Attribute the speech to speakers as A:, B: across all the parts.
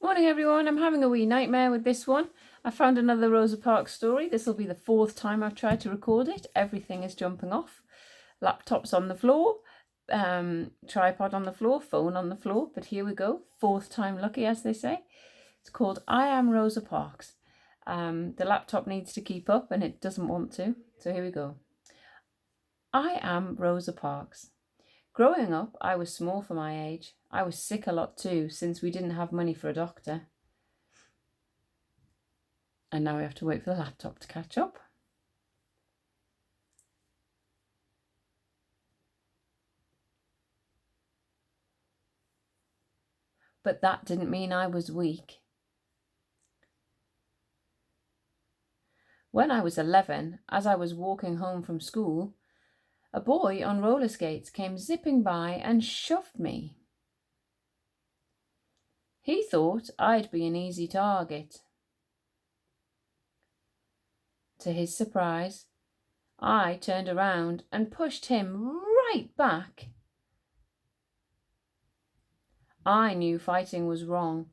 A: Morning everyone, I'm having a wee nightmare with this one. I found another Rosa Parks story. This will be the fourth time I've tried to record it. Everything is jumping off. Laptop's on the floor, tripod on the floor, phone on the floor. But here we go, fourth time lucky as they say. It's called I Am Rosa Parks. The laptop needs to keep up and it doesn't want to. So here we go. I am Rosa Parks. Growing up, I was small for my age. I was sick a lot too, since we didn't have money for a doctor. And now we have to wait for the laptop to catch up. But that didn't mean I was weak. When I was 11, as I was walking home from school, a boy on roller skates came zipping by and shoved me. He thought I'd be an easy target. To his surprise, I turned around and pushed him right back. I knew fighting was wrong,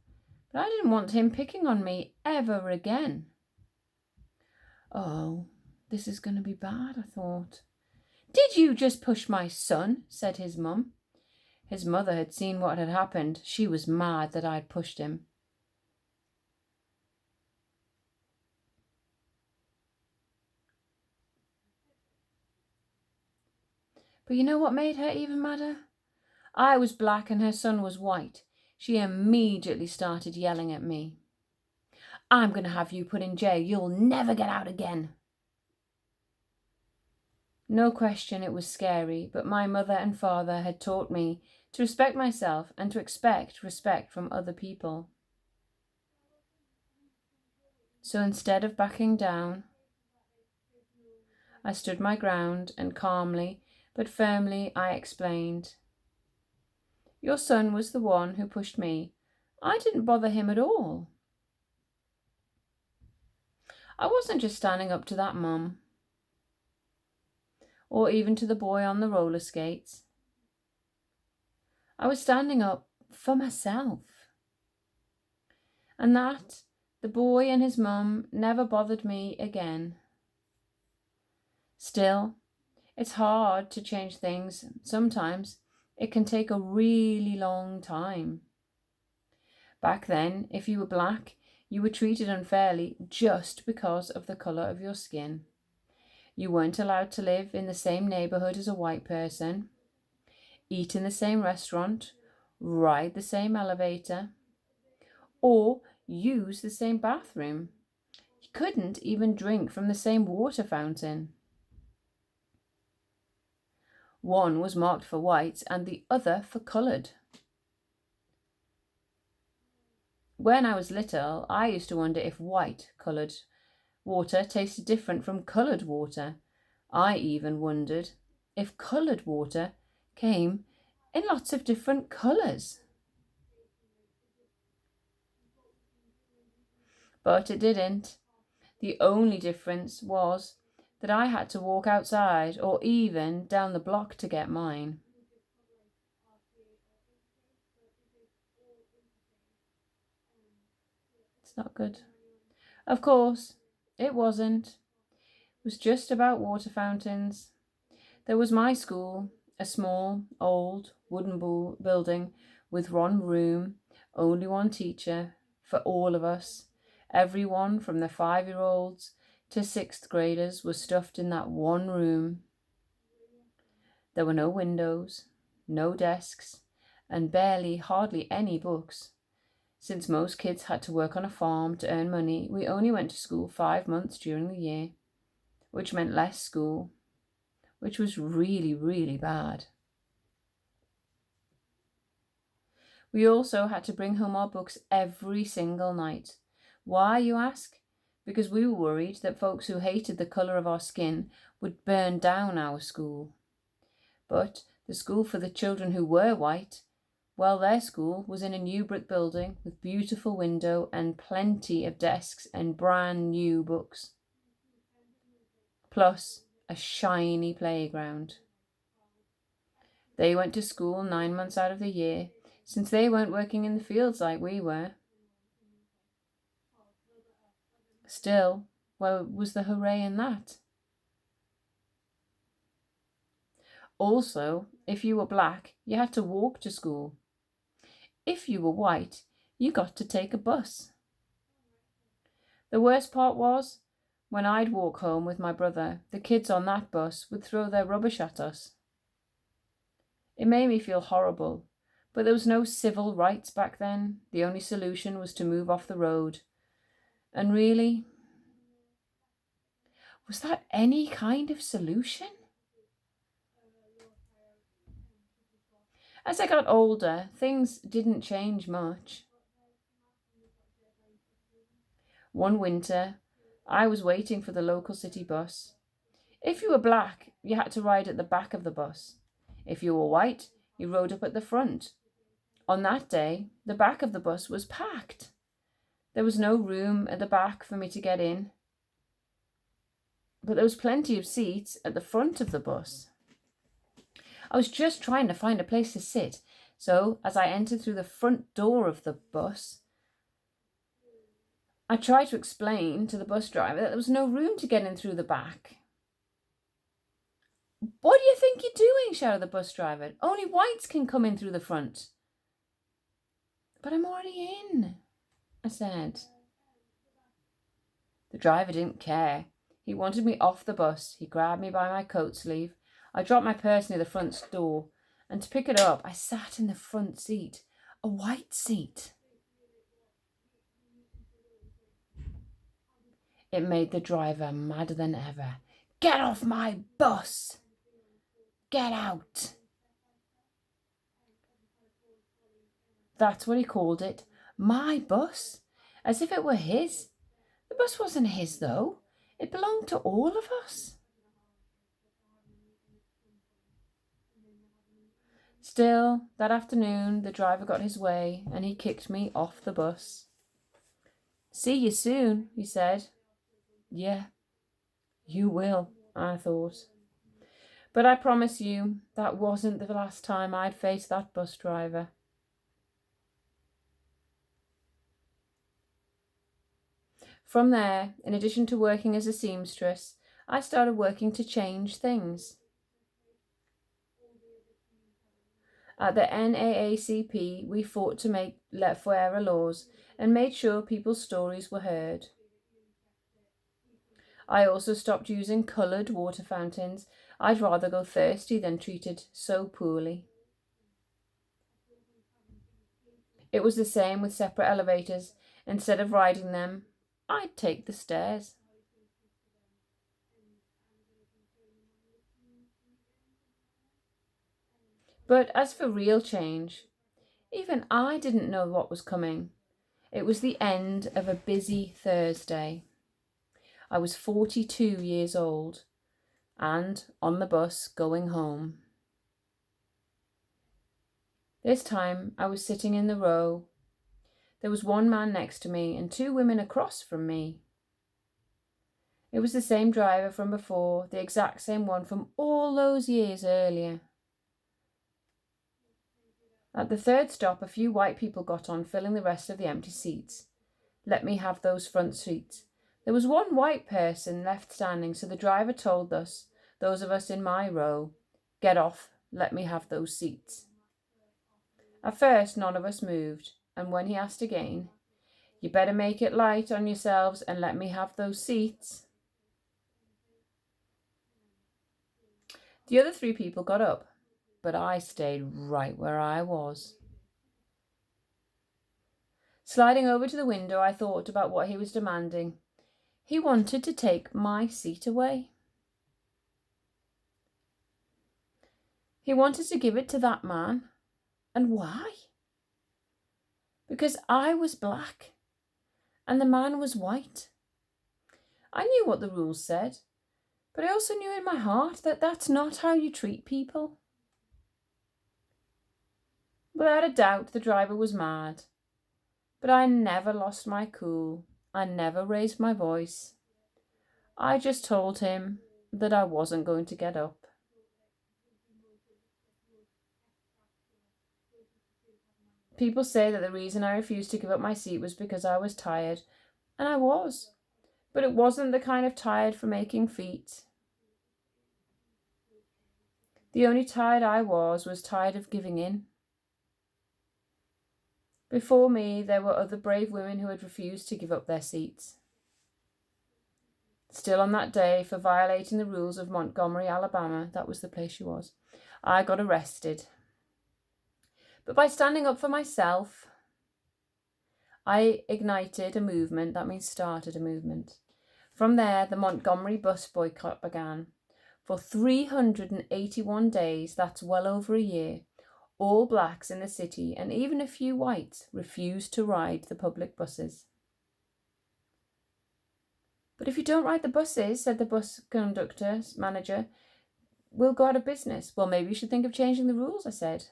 A: but I didn't want him picking on me ever again. Oh, this is going to be bad, I thought. Did you just push my son? Said his mum. His mother had seen what had happened. She was mad that I'd pushed him. But you know what made her even madder? I was black and her son was white. She immediately started yelling at me. I'm going to have you put in jail. You'll never get out again. No question it was scary, but my mother and father had taught me to respect myself and to expect respect from other people. So instead of backing down, I stood my ground and calmly but firmly I explained. Your son was the one who pushed me. I didn't bother him at all. I wasn't just standing up to that mum, or even to the boy on the roller skates. I was standing up for myself. And that the boy and his mum never bothered me again. Still, it's hard to change things. Sometimes it can take a really long time. Back then, if you were black, you were treated unfairly just because of the colour of your skin. You weren't allowed to live in the same neighbourhood as a white person, eat in the same restaurant, ride the same elevator, or use the same bathroom. You couldn't even drink from the same water fountain. One was marked for white and the other for coloured. When I was little, I used to wonder if white coloured water tasted different from coloured water. I even wondered if coloured water came in lots of different colours. But it didn't. The only difference was that I had to walk outside or even down the block to get mine. It's not good. Of course, it wasn't. It was just about water fountains. There was my school, a small, old, wooden building with one room, only one teacher for all of us. Everyone from the 5-year-olds to 6th graders was stuffed in that one room. There were no windows, no desks, and hardly any books. Since most kids had to work on a farm to earn money, we only went to school 5 months during the year, which meant less school, which was really, really bad. We also had to bring home our books every single night. Why, you ask? Because we were worried that folks who hated the colour of our skin would burn down our school. But the school for the children who were white, well, their school was in a new brick building with beautiful window and plenty of desks and brand new books. Plus a shiny playground. They went to school 9 months out of the year, since they weren't working in the fields like we were. Still, where was the hooray in that? Also, if you were black, you had to walk to school. If you were white, you got to take a bus. The worst part was, when I'd walk home with my brother, the kids on that bus would throw their rubbish at us. It made me feel horrible, but there was no civil rights back then. The only solution was to move off the road. And really, was that any kind of solution? As I got older, things didn't change much. One winter, I was waiting for the local city bus. If you were black, you had to ride at the back of the bus. If you were white, you rode up at the front. On that day, the back of the bus was packed. There was no room at the back for me to get in, but there was plenty of seats at the front of the bus. I was just trying to find a place to sit, so as I entered through the front door of the bus, I tried to explain to the bus driver that there was no room to get in through the back. "What do you think you're doing?" shouted the bus driver. "Only whites can come in through the front." "But I'm already in," I said. The driver didn't care. He wanted me off the bus. He grabbed me by my coat sleeve. I dropped my purse near the front door, and to pick it up, I sat in the front seat, a white seat. It made the driver madder than ever. "Get off my bus! Get out!" That's what he called it. My bus. As if it were his. The bus wasn't his, though. It belonged to all of us. Still, that afternoon, the driver got his way and he kicked me off the bus. "See you soon," he said. Yeah, you will, I thought. But I promise you, that wasn't the last time I'd face that bus driver. From there, in addition to working as a seamstress, I started working to change things. At the NAACP, we fought to make fairer laws and made sure people's stories were heard. I also stopped using coloured water fountains. I'd rather go thirsty than treated so poorly. It was the same with separate elevators. Instead of riding them, I'd take the stairs. But as for real change, even I didn't know what was coming. It was the end of a busy Thursday. I was 42 years old and on the bus going home. This time I was sitting in the row. There was one man next to me and two women across from me. It was the same driver from before, the exact same one from all those years earlier. At the third stop, a few white people got on, filling the rest of the empty seats. Let me have those front seats. There was one white person left standing, so the driver told us, those of us in my row, "Get off, let me have those seats." At first, none of us moved, and when he asked again, "You better make it light on yourselves and let me have those seats." The other three people got up, but I stayed right where I was. Sliding over to the window, I thought about what he was demanding. He wanted to take my seat away. He wanted to give it to that man. And why? Because I was black and the man was white. I knew what the rules said, but I also knew in my heart that that's not how you treat people. Without a doubt, the driver was mad, but I never lost my cool. I never raised my voice. I just told him that I wasn't going to get up. People say that the reason I refused to give up my seat was because I was tired, and I was. But it wasn't the kind of tired from aching feet. The only tired I was tired of giving in. Before me, there were other brave women who had refused to give up their seats. Still on that day, for violating the rules of Montgomery, Alabama, that was the place she was, I got arrested. But by standing up for myself, I ignited a movement, that means started a movement. From there, the Montgomery bus boycott began. For 381 days, that's well over a year, all blacks in the city and even a few whites refused to ride the public buses. But if you don't ride the buses, said the bus conductor's manager, we'll go out of business. Well, maybe you should think of changing the rules, I said.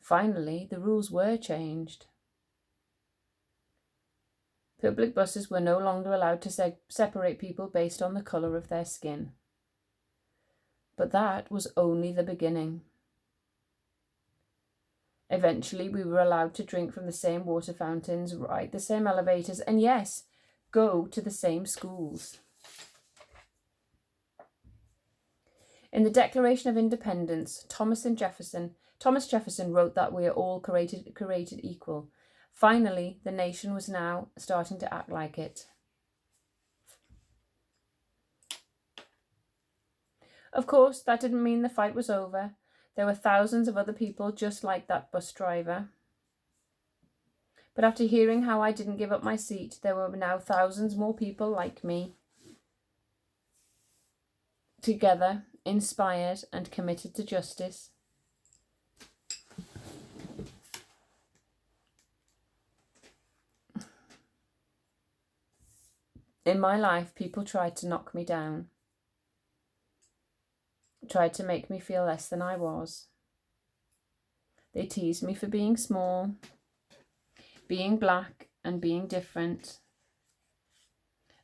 A: Finally, the rules were changed. Public buses were no longer allowed to separate people based on the colour of their skin. But that was only the beginning. Eventually, we were allowed to drink from the same water fountains, ride the same elevators, and yes, go to the same schools. In the Declaration of Independence, Thomas Jefferson wrote that we are all created equal. Finally, the nation was now starting to act like it. Of course, that didn't mean the fight was over. There were thousands of other people just like that bus driver. But after hearing how I didn't give up my seat, there were now thousands more people like me. Together, inspired and committed to justice. In my life, people tried to knock me down, tried to make me feel less than I was. They teased me for being small, being black, and being different.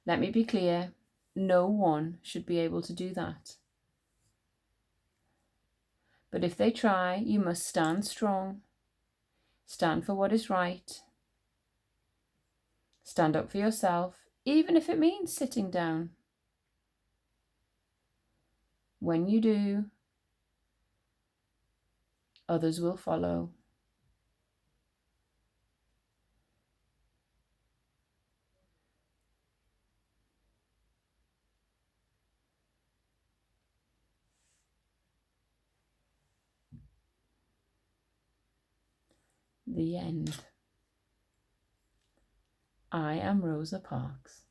A: Let me be clear, no one should be able to do that. But if they try, you must stand strong. Stand for what is right. Stand up for yourself, even if it means sitting down. When you do, others will follow. The end. I am Rosa Parks.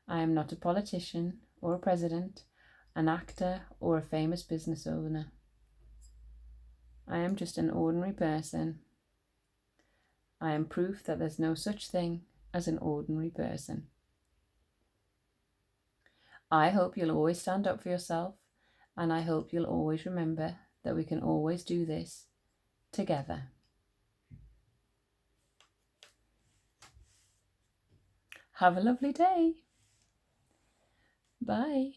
A: I am not a politician or a president, an actor or a famous business owner. I am just an ordinary person. I am proof that there's no such thing as an ordinary person. I hope you'll always stand up for yourself, and I hope you'll always remember that we can always do this together. Have a lovely day. Bye.